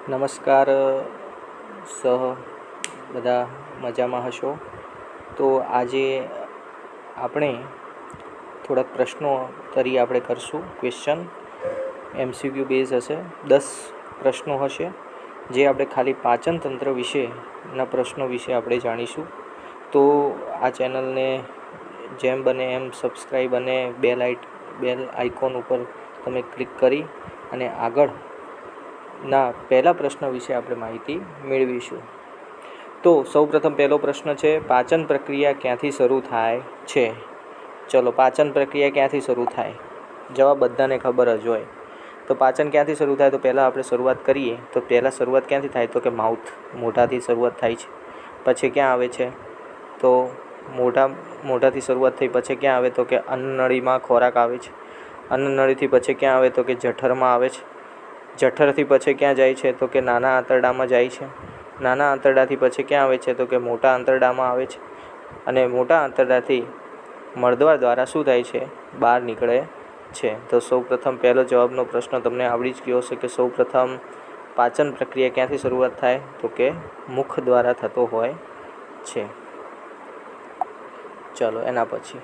નમસ્કાર બધા મજામાં હશો. તો આજે આપણે થોડાક પ્રશ્નોત્તરી આપણે કરશું. ક્વેશ્ચન MCQ બેઝ હશે. 10 પ્રશ્નો હશે જે આપણે ખાલી પાચન તંત્ર વિશેના પ્રશ્નો વિશે આપણે જાણીશું. તો આ ચેનલને જેમ બને એમ સબસ્ક્રાઈબ અને બેલ આઇકોન ઉપર તમે ક્લિક કરી અને આગળના પહેલા પ્રશ્ન વિશે આપણે માહિતી મેળવીશું. તો સૌપ્રથમ પહેલો પ્રશ્ન છે, પાચન પ્રક્રિયા ક્યાંથી શરૂ થાય છે? ચલો, પાચન પ્રક્રિયા ક્યાંથી શરૂ થાય? જવાબ બધાને ખબર જ હોય. તો પાચન ક્યાંથી શરૂ થાય? તો પહેલાં આપણે શરૂઆત કરીએ તો પહેલાં શરૂઆત ક્યાંથી થાય? તો કે મોઢાથી શરૂઆત થાય છે. પછી ક્યાં આવે છે? તો મોઢાથી શરૂઆત થઈ પછી ક્યાં આવે? તો કે અન્નનળીમાં ખોરાક આવે છે. અન્નનળીથી પછી ક્યાં આવે? તો કે જઠરમાં આવે છે. જઠરથી પછી ક્યાં જાય છે? તો કે નાના આંતરડામાં જાય છે. નાના આંતરડાથી પછી ક્યાં આવે છે? તો કે મોટા આંતરડામાં આવે છે. અને મોટા આંતરડાથી મળદ્વાર દ્વારા શું થાય છે? બહાર નીકળે છે. તો સૌપ્રથમ પહેલો જવાબનો પ્રશ્ન તમને આવડી જ ગયો હશે કે સૌપ્રથમ પાચન પ્રક્રિયા ક્યાંથી શરૂઆત થાય? તો કે મુખ દ્વારા થતો હોય છે. ચલો, એના પછી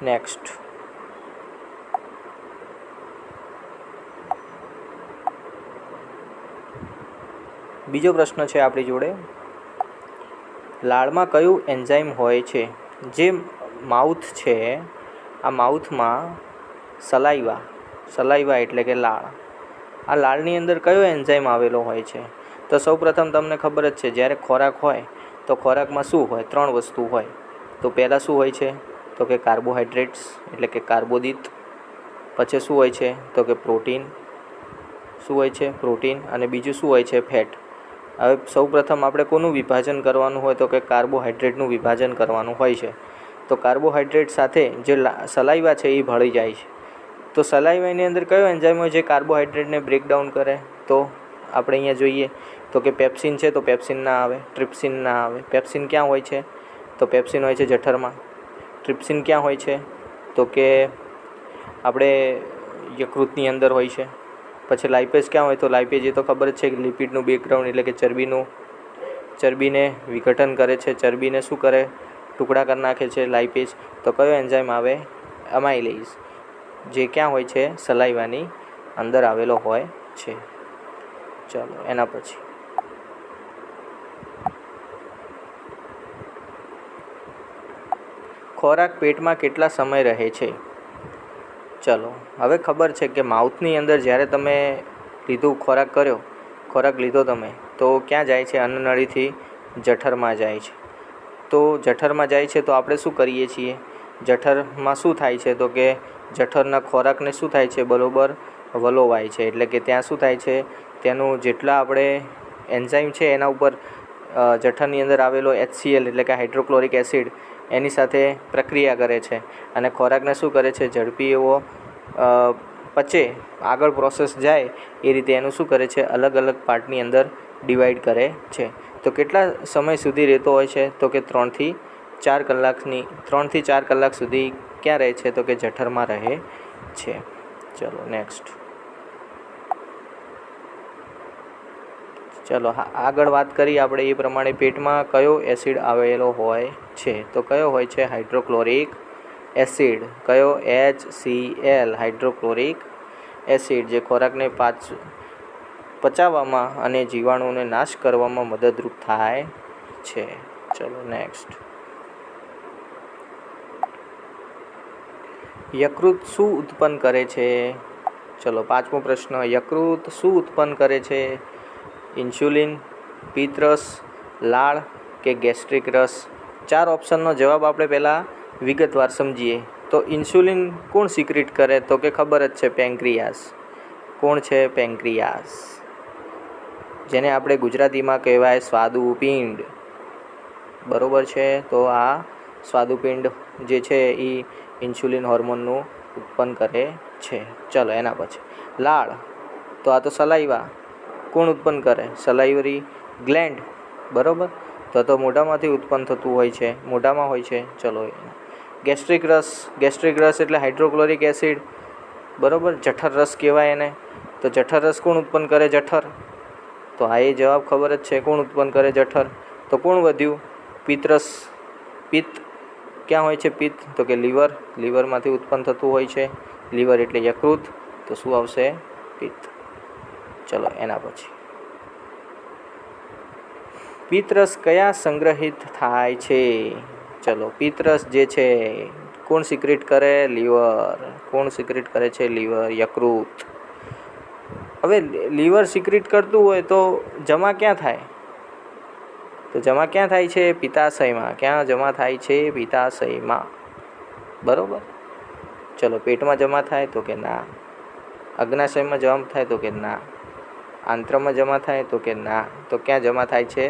નેક્સ્ટ બીજો પ્રશ્ન છે આપણી જોડે, લાળમાં કયું એન્ઝાઇમ હોય છે? જે માઉથ છે, આ માઉથમાં સલાઈવા એટલે કે લાળ, આ લાળની અંદર કયો એન્ઝાઇમ આવેલો હોય છે? તો સૌપ્રથમ તમને ખબર જ છે, જ્યારે ખોરાક હોય તો ખોરાકમાં શું હોય? 3 વસ્તુ હોય. તો પહેલાં શું હોય છે? તો કે કાર્બોહાઈડ્રેટ્સ એટલે કે કાર્બોદિત. પછી શું હોય છે? તો કે પ્રોટીન. શું હોય છે? પ્રોટીન. અને બીજું શું હોય છે? ફેટ. હવે સૌપ્રથમ આપણે કોનું વિભાજન કરવાનું હોય? તો કે કાર્બોહાઈડ્રેટનું વિભાજન કરવાનું હોય છે. તો કાર્બોહાઈડ્રેટ સાથે જે સલાઈવા છે એ ભળી જાય છે. તો સલાઈવાની અંદર કયો એન્ઝાઇમ હોય જે કાર્બોહાઈડ્રેટને બ્રેકડાઉન કરે? તો આપણે અહીંયા જોઈએ તો કે પેપ્સિન છે, તો પેપ્સિન ના આવે. ટ્રિપ્સિન ના આવે. પેપ્સિન ક્યાં હોય છે? તો પેપ્સિન હોય છે જઠરમાં. ટ્રિપ્સિન ક્યાં હોય છે? તો કે આપણે યકૃતની અંદર હોય છે. પછી લાઇપેઝ ક્યાં હોય? તો લાઇપેઝ એ તો ખબર જ છે કે લિપિડનું બેકગ્રાઉન્ડ એટલે કે ચરબીને વિઘટન કરે છે. ચરબીને શું કરે? ટુકડા કરી નાખે છે લાઇપેઝ. તો કયો એન્ઝાઇમ આવે? અમાઇલેઝ, જે ક્યાં હોય છે? સલાઈવાની અંદર આવેલો હોય છે. ચલો, એના પછી ખોરાક પેટમાં કેટલા સમય રહે છે? ચલો, હવે ખબર છે કે માઉથની અંદર જ્યારે તમે ખોરાક લીધો તમે, તો ક્યાં જાય છે? અન્નનળીથી જઠરમાં જાય છે. તો જઠરમાં જાય છે તો આપણે શું કરીએ છીએ? જઠરમાં શું થાય છે? તો કે જઠરના ખોરાકને શું થાય છે? બરોબર વલોવાય છે. એટલે કે ત્યાં શું થાય છે? તેનું જેટલા આપણે એન્ઝાઇમ છે એના ઉપર જઠરની અંદર આવેલો HCl એટલે કે હાઇડ્રોક્લોરિક એસિડ એની સાથે પ્રક્રિયા કરે છે અને ખોરાકને શું કરે છે? ઝડપી એવો પચે, આગળ પ્રોસેસ જાય એ રીતે એનું શું કરે છે? અલગ અલગ પાર્ટની અંદર ડિવાઈડ કરે છે. તો કેટલા સમય સુધી રહેતો હોય છે? તો કે 3 થી 4 કલાક સુધી ક્યાં રહે છે? તો કે જઠરમાં રહે છે. ચલો, નેક્સ્ટ. ચલો, આગળ વાત કરી આપણે એ પ્રમાણે પેટમાં કયો એસિડ આવેલો હોય છે? તો કયો હોય છે? Hydrochloric acid. કયો? HCl, હાઇડ્રોક્લોરિક એસિડ, જે ખોરાકને પચાવવામાં અને જીવાણુઓને નાશ કરવામાં મદદરૂપ થાય છે. ચલો, નેક્સ્ટ. યકૃત શું ઉત્પન્ન કરે છે? ચલો, 5મો પ્રશ્ન, યકૃત શું ઉત્પન્ન કરે છે? ઇન્સ્યુલિન, પિત્તરસ, લાળ કે ગેસ્ટ્રિક રસ? 4 ઓપ્શનનો જવાબ આપણે પહેલાં વિગતવાર સમજીએ. તો ઇન્સ્યુલિન કોણ સિક્રેટ કરે? તો કે ખબર જ છે, પેન્ક્રિયાસ. કોણ છે? પેન્ક્રિયાસ, જેને આપણે ગુજરાતીમાં કહેવાય સ્વાદુપિંડ. બરોબર છે. તો આ સ્વાદુપિંડ જે છે એ ઇન્સ્યુલિન હોર્મોનનું ઉત્પન્ન કરે છે. ચલો, એના પછી લાળ. તો આ તો સલાઈવા કોણ ઉત્પન્ન કરે? સલાઈવરી ગ્લેન્ડ. બરાબર. તો મોઢામાંથી ઉત્પન્ન થતું હોય છે, મોઢામાં હોય છે. ચલો, ગેસ્ટ્રિક રસ એટલે હાઇડ્રોક્લોરિક એસિડ. બરાબર. જઠર રસ કહેવાય એને. તો જઠર રસ કોણ ઉત્પન્ન કરે? જઠર. તો આ એ જવાબ ખબર જ છે. કોણ ઉત્પન્ન કરે? જઠર. તો કોણ વધ્યું? પિત્તરસ. પિત્ત ક્યાં હોય છે? પિત્ત તો કે લીવર. લીવરમાંથી ઉત્પન્ન થતું હોય છે. લીવર એટલે યકૃત. તો શું આવશે? પિત્ત. ચલો એના પછી પિત્તરસ કયા સંગ્રહિત થાય છે? ચલો પિત્તરસ જે છે કોણ સિક્રેટ કરે? લીવર. કોણ સિક્રેટ કરે છે? લીવર, યકૃત. હવે લીવર સિક્રેટ કરતું હોય તો જમા ક્યાં થાય? તો જમા ક્યાં થાય છે? પિત્તાશયમાં. ક્યાં જમા થાય છે? પિત્તાશયમાં. બરોબર. ચલો પેટમાં જમા થાય તો કે ના. અગ્નાશયમાં જમા થાય તો કે ના. આંત્રમાં જમા થાય તો કે ના. તો ક્યાં જમા થાય છે?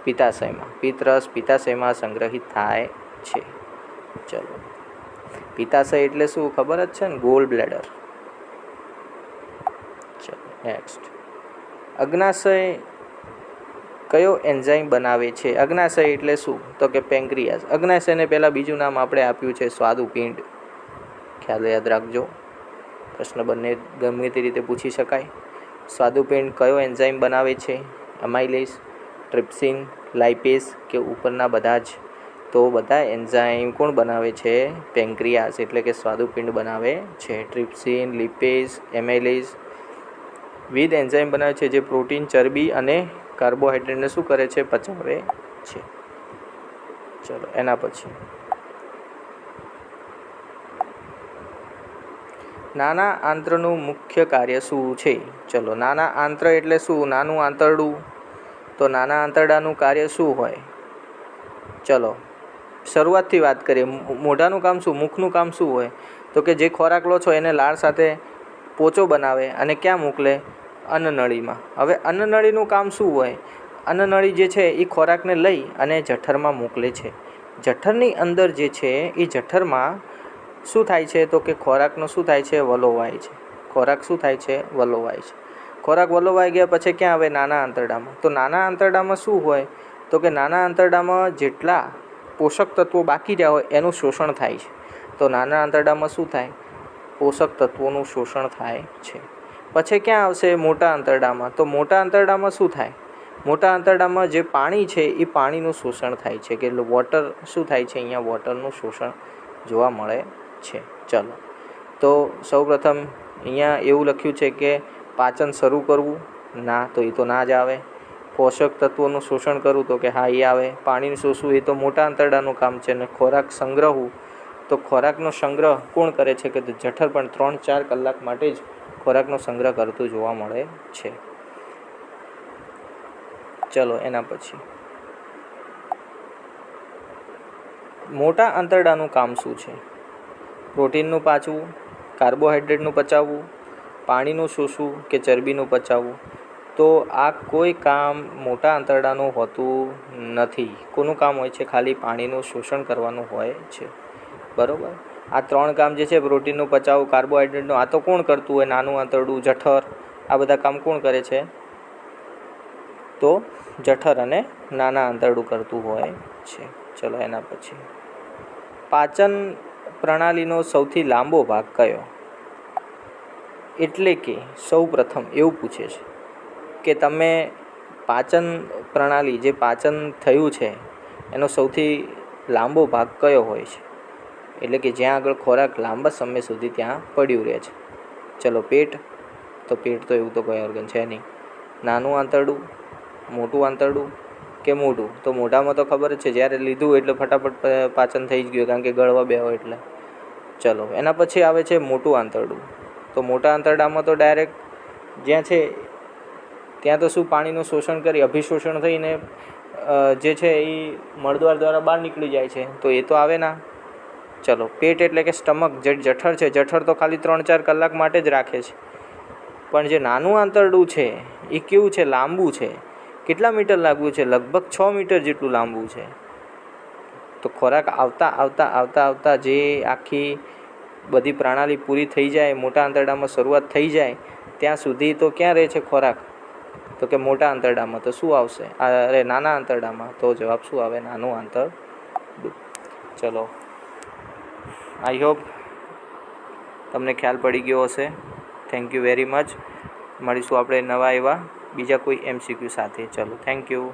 પિત્તાશયમાં. પિત્તરસ પિત્તાશયમાં સંગ્રહિત થાય છે. ચલો પિત્તાશય એટલે શું ખબર જ છે ને? Goal bladder. ચલો નેક્સ્ટ. અગ્નાશય કયો એન્ઝાઇમ બનાવે છે? અગ્નાશય એટલે શું? તો કે પેન્ક્રિયાસ. અગ્નાશયને પહેલાં બીજું નામ આપણે આપ્યું છે સ્વાદુપિંડ. ખ્યાલ યાદ રાખજો. પ્રશ્ન બંને ગમે તે રીતે પૂછી શકાય. સ્વાદુપિંડ કયો એન્ઝાઇમ બનાવે છે? અમાઇલેસ, ટ્રિપ્સિન, લાઇપેઝ કે ઉપરના બધા જ? તો બધા એન્ઝાઇમ કોણ બનાવે છે? પેન્ક્રિયાસ એટલે કે સ્વાદુપિંડ બનાવે છે. ટ્રિપ્સિન, લિપેઝ, એમાઇલેઝ વિવિધ એન્ઝાઇમ બનાવે છે જે પ્રોટીન, ચરબી અને કાર્બોહાઈડ્રેટને શું કરે છે? પચાવે છે. ચલો એના પછી નાના આંત્રનું મુખ્ય કાર્ય શું છે? ચલો નાના આંત્ર એટલે શું? નાનું આંતરડું. તો નાના આંતરડાનું કાર્ય શું હોય? ચલો શરૂઆતથી વાત કરીએ. મોઢાનું કામ શું? મુખનું કામ શું હોય? તો કે જે ખોરાક લો છો એને લાળ સાથે પોચો બનાવે અને ક્યાં મોકલે? અન્નનળીમાં. હવે અન્નનળીનું કામ શું હોય? અન્નનળી જે છે એ ખોરાકને લઈ અને જઠરમાં મોકલે છે. જઠરની અંદર જે છે એ જઠરમાં શું થાય છે? તો કે ખોરાકનું શું થાય છે? વલોવાય છે. ખોરાક શું થાય છે? વલોવાય છે. ખોરાક વલોવાઈ ગયા પછી ક્યાં આવે? નાના આંતરડામાં. તો નાના આંતરડામાં શું હોય? તો કે નાના આંતરડામાં જેટલા પોષક તત્વો બાકી રહ્યા હોય એનું શોષણ થાય છે. તો નાના આંતરડામાં શું થાય? પોષક તત્વોનું શોષણ થાય છે. પછી ક્યાં આવશે? મોટા આંતરડામાં. તો મોટા આંતરડામાં શું થાય? મોટા આંતરડામાં જે પાણી છે એ પાણીનું શોષણ થાય છે. કે વોટર શું થાય છે? અહીંયા વોટરનું શોષણ જોવા મળે છે. ચલો તો સૌપ્રથમ અહીંયા એવું લખ્યું છે કે પાચન શરૂ કરવું. ના, તો એ તો ના જ આવે. પોષક તત્વોનું શોષણ કરવું તો કે હા એ આવે. પાણીનું શોષવું એ તો મોટા આંતરડાનું કામ છે. અને ખોરાક સંગ્રહવું તો ખોરાકનો સંગ્રહ કોણ કરે છે? કે જઠર પણ 3-4 કલાક માટે જ ખોરાકનો સંગ્રહ કરતું જોવા મળે છે. ચલો એના પછી મોટા આંતરડાનું કામ શું છે? પ્રોટીનનું પાચવું, કાર્બોહાઈડ્રેટનું પચાવવું, પાણીનું શોષવું કે ચરબીનું પચાવવું? તો આ કોઈ કામ મોટા આંતરડાનું હોતું નથી. કોનું કામ હોય છે? ખાલી પાણીનું શોષણ કરવાનું હોય છે. બરાબર. આ 3 કામ જે છે પ્રોટીનનું પચાવવું, કાર્બોહાઈડ્રેટનું, આ તો કોણ કરતું હોય? નાનું આંતરડું, જઠર. આ બધા કામ કોણ કરે છે? તો જઠર અને નાના આંતરડું કરતું હોય છે. ચલો એના પછી પાચન પ્રણાલીનો સૌથી લાંબો ભાગ કયો? એટલે કે સૌ પ્રથમ એવું પૂછે છે કે તમે પાચન પ્રણાલી જે પાચન થયું છે એનો સૌથી લાંબો ભાગ કયો હોય છે? એટલે કે જ્યાં આગળ ખોરાક લાંબા સમય સુધી ત્યાં પડ્યું રહે છે. ચલો પેટ. તો પેટ તો એવું તો કોઈ ઓર્ગન છે નહીં. નાનું આંતરડું, મોટું આંતરડું કે મોઢું? તો મોઢામાં તો ખબર જ છે, જ્યારે લીધું એટલે ફટાફટ પાચન થઈ જ ગયું કારણ કે ગળવા બેહો એટલે. ચલો એના પછી આવે છે મોટું આંતરડું. તો મોટા આંતરડામાં તો ડાયરેક્ટ જ્યાં છે ત્યાં તો શું પાણીનું શોષણ કરી અભિશોષણ થઈને જે છે એ મળદ્વાર દ્વારા બહાર નીકળી જાય છે. તો એ તો આવે ના. ચલો પેટ એટલે કે સ્ટમક, જે જઠર છે, જઠર તો ખાલી 3-4 કલાક માટે જ રાખે છે. પણ જે નાનું આંતરડું છે એ કેવું છે? લાંબુ છે. કેટલા મીટર લાંબુ છે? લગભગ 6 મીટર જેટલું લાંબુ છે. તો ખોરાક આવતા આવતા આવતા આવતા જે આખી બધી પ્રણાલી પૂરી થઈ જાય, મોટા આંતરડામાં શરૂઆત થઈ જાય ત્યાં સુધી તો ક્યાં રહે છે ખોરાક? તો કે મોટા આંતરડામાં. તો શું આવશે? અરે નાના આંતરડામાં. તો જવાબ શું આવે? નાનું આંતરડું. ચલો આઈ હોપ તમને ખ્યાલ પડી ગયો હશે. Thank you very much. મળીશું આપણે નવા એવા બીજા કોઈ MCQ સાથે. ચલો, થેન્ક યુ.